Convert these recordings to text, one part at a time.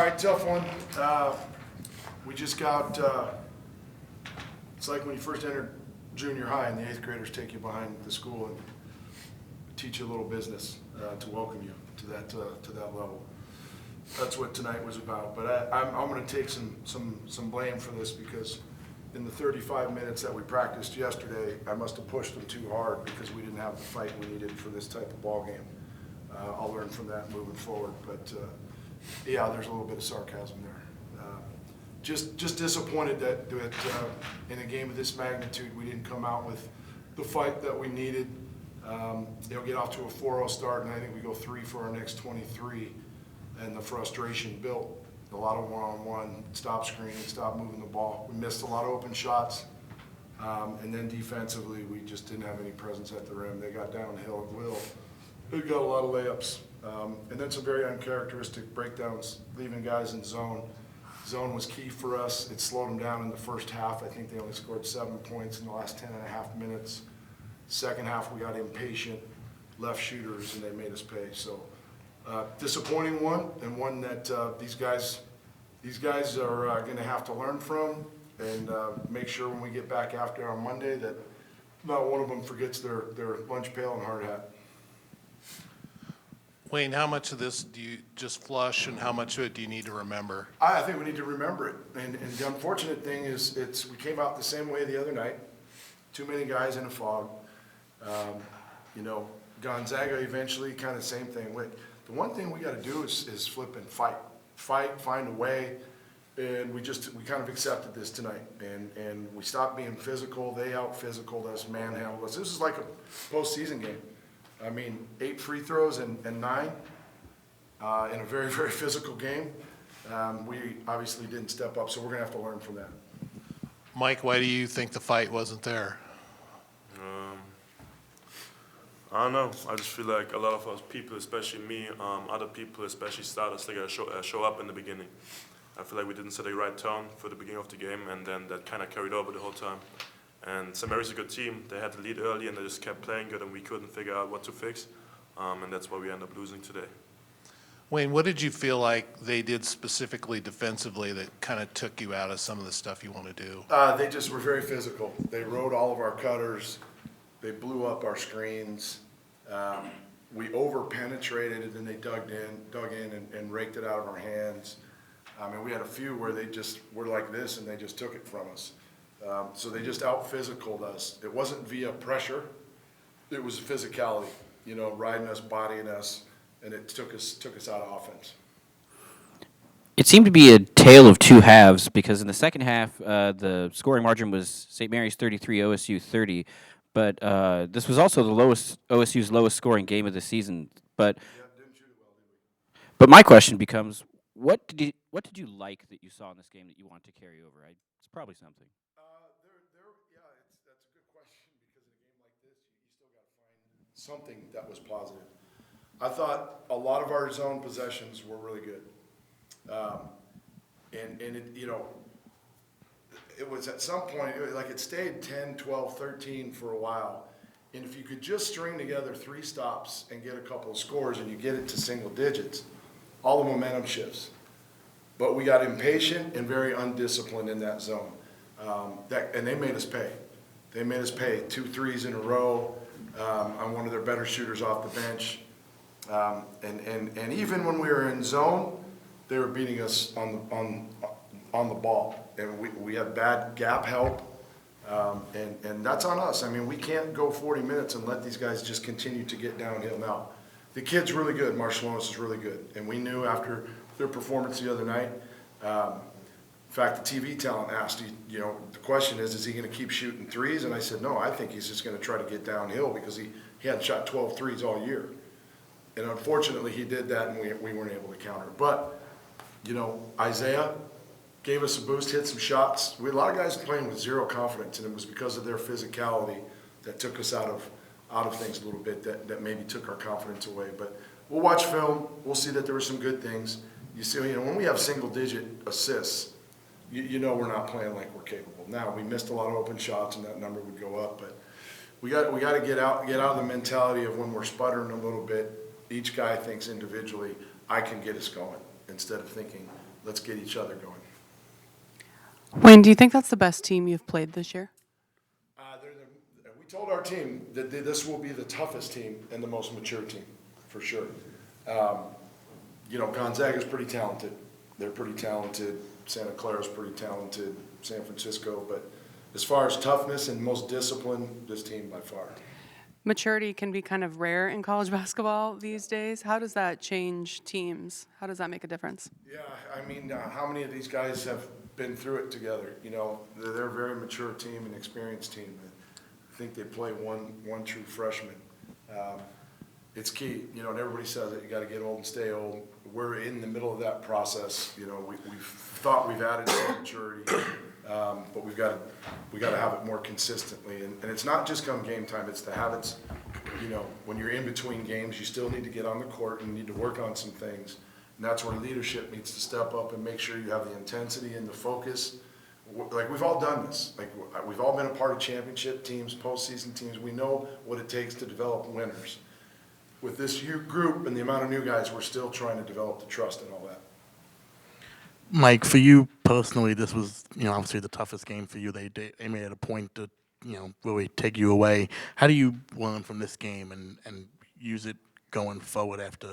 right, tough one. We just got, it's like when you first entered junior high and the 8th graders take you behind the school and teach you a little business to welcome you to that level. That's what tonight was about. But I'm going to take some blame for this because in the 35 minutes that we practiced yesterday, I must have pushed them too hard because we didn't have the fight we needed for this type of ball game. I'll learn from that moving forward. But yeah, there's a little bit of sarcasm there. Just disappointed that in a game of this magnitude, we didn't come out with the fight that we needed. Get off to a 4-0 start, and I think we go 3 for our next 23. And the frustration built. A lot of one-on-one, stop screening, stop moving the ball. We missed a lot of open shots. And then defensively, we just didn't have any presence at the rim. They got downhill at will. They got a lot of layups. And then some very uncharacteristic breakdowns, leaving guys in zone. Zone was key for us. It slowed them down in the first half. I think they only scored 7 points in the last 10.5 minutes. Second half, we got impatient, left shooters, and they made us pay. So disappointing one, and one that these guys are going to have to learn from and make sure when we get back after on Monday that not one of them forgets their lunch pail and hard hat. Wayne, how much of this do you just flush, and how much of it do you need to remember? I think we need to remember it. And the unfortunate thing is we came out the same way the other night. Too many guys in a fog. Gonzaga eventually kind of same thing. The one thing we got to do is flip and fight. Fight, find a way. And we kind of accepted this tonight. And we stopped being physical. They out-physicaled us, manhandled us. This is like a postseason game. I mean, 8 free throws and 9 in a very, very physical game. We obviously didn't step up, so we're going to have to learn from that. Mike, why do you think the fight wasn't there? I don't know. I just feel like a lot of us people, especially me, other people, especially starters, they gotta show up in the beginning. I feel like we didn't set the right tone for the beginning of the game, and then that kind of carried over the whole time. And St. Mary's a good team. They had the lead early, and they just kept playing good, and we couldn't figure out what to fix. And that's why we end up losing today. Wayne, what did you feel like they did specifically defensively that kind of took you out of some of the stuff you want to do? They just were very physical. They rode all of our cutters. They blew up our screens. We over-penetrated, and then they dug in and raked it out of our hands. I mean, we had a few where they just were like this, and they just took it from us. So they just out-physicaled us. It wasn't via pressure. It was physicality, riding us, bodying us, and it took us out of offense. It seemed to be a tale of two halves because in the second half, the scoring margin was St. Mary's 33, OSU 30. But this was also OSU's lowest scoring game of the season. But Didn't shoot it well, did we? but my question becomes, what did you like that you saw in this game that you want to carry over? It's probably something. That's a good question because in a game like this, you still got to find something that was positive. I thought a lot of our zone possessions were really good, and it was at some point, it stayed 10, 12, 13 for a while. And if you could just string together 3 stops and get a couple of scores and you get it to single digits, all the momentum shifts. But we got impatient and very undisciplined in that zone. And they made us pay. They made us pay 2 threes in a row on one of their better shooters off the bench. And even when we were in zone, they were beating us on the ball. And we had bad gap help, and that's on us. I mean, we can't go 40 minutes and let these guys just continue to get downhill. Now, the kid's really good. Marshalonis is really good. And we knew after their performance the other night, in fact, the TV talent asked, the question is he going to keep shooting threes? And I said, no, I think he's just going to try to get downhill because he hadn't shot 12 threes all year. And unfortunately, he did that, and we weren't able to counter. But, Isaiah gave us a boost, hit some shots. We had a lot of guys playing with zero confidence, and it was because of their physicality that took us out of things a little bit, that maybe took our confidence away. But we'll watch film. We'll see that there were some good things. You see, when we have single-digit assists, we're not playing like we're capable. Now, we missed a lot of open shots, and that number would go up. But we got to get out of the mentality of when we're sputtering a little bit, each guy thinks individually, I can get us going, instead of thinking, let's get each other going. Wayne, do you think that's the best team you've played this year? We told our team that this will be the toughest team and the most mature team, for sure. Gonzaga's pretty talented. They're pretty talented. Santa Clara's pretty talented. San Francisco. But as far as toughness and most discipline, this team by far. Maturity can be kind of rare in college basketball these days. How does that change teams? How does that make a difference? Yeah, I mean, how many of these guys have been through it together? They're a very mature team and experienced team. I think they play one true freshman. It's key, and everybody says that you got to get old and stay old. We're in the middle of that process. We've thought we've added some maturity, but we got to have it more consistently. And it's not just come game time; it's the habits. When you're in between games, you still need to get on the court and you need to work on some things. And that's where leadership needs to step up and make sure you have the intensity and the focus. Like, we've all done this. Like, we've all been a part of championship teams, postseason teams. We know what it takes to develop winners. With this group and the amount of new guys, we're still trying to develop the trust and all that. Mike, for you personally, this was, obviously the toughest game for you. They made it a point to, really take you away. How do you learn from this game and use it going forward after,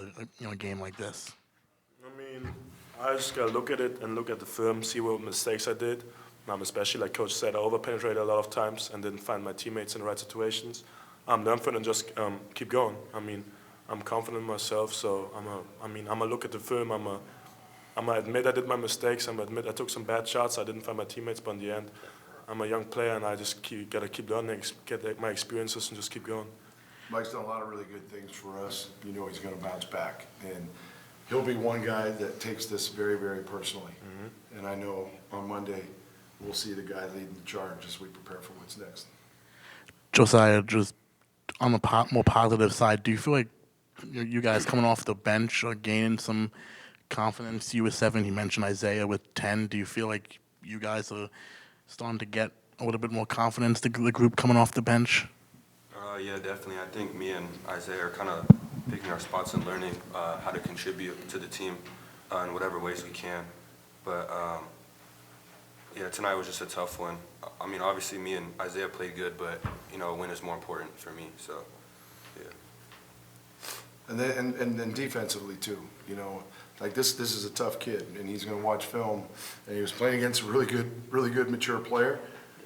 a game like this? I mean, I just gotta look at it and look at the film, see what mistakes I did. Especially, like Coach said, I over-penetrated a lot of times and didn't find my teammates in the right situations. Learn from it and just keep going. I mean, I'm confident in myself, so I'm gonna look at the film. I'm gonna admit I did my mistakes. I'm gonna admit I took some bad shots. I didn't find my teammates, but in the end, I'm a young player, and I just gotta keep learning, get my experiences, and just keep going. Mike's done a lot of really good things for us. He's going to bounce back, and he'll be one guy that takes this very, very personally. Mm-hmm. And I know on Monday we'll see the guy leading the charge as we prepare for what's next. Josiah, just on the more positive side, do you feel like you guys coming off the bench are gaining some confidence? You with 7, he mentioned Isaiah with 10. Do you feel like you guys are starting to get a little bit more confidence, the group coming off the bench? Yeah, definitely. I think me and Isaiah are kind of picking our spots and learning how to contribute to the team in whatever ways we can. But yeah, tonight was just a tough one. I mean, obviously me and Isaiah played good, but a win is more important for me. So, yeah. And then defensively too. Like this is a tough kid, and he's going to watch film. And he was playing against a really good mature player,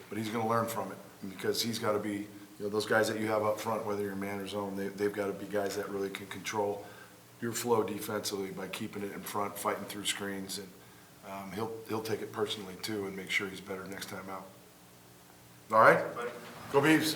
but he's going to learn from it because he's got to be. Those guys that you have up front, whether you're man or zone, they've got to be guys that really can control your flow defensively by keeping it in front, fighting through screens, and he'll take it personally too and make sure he's better next time out. All right, go Beavs.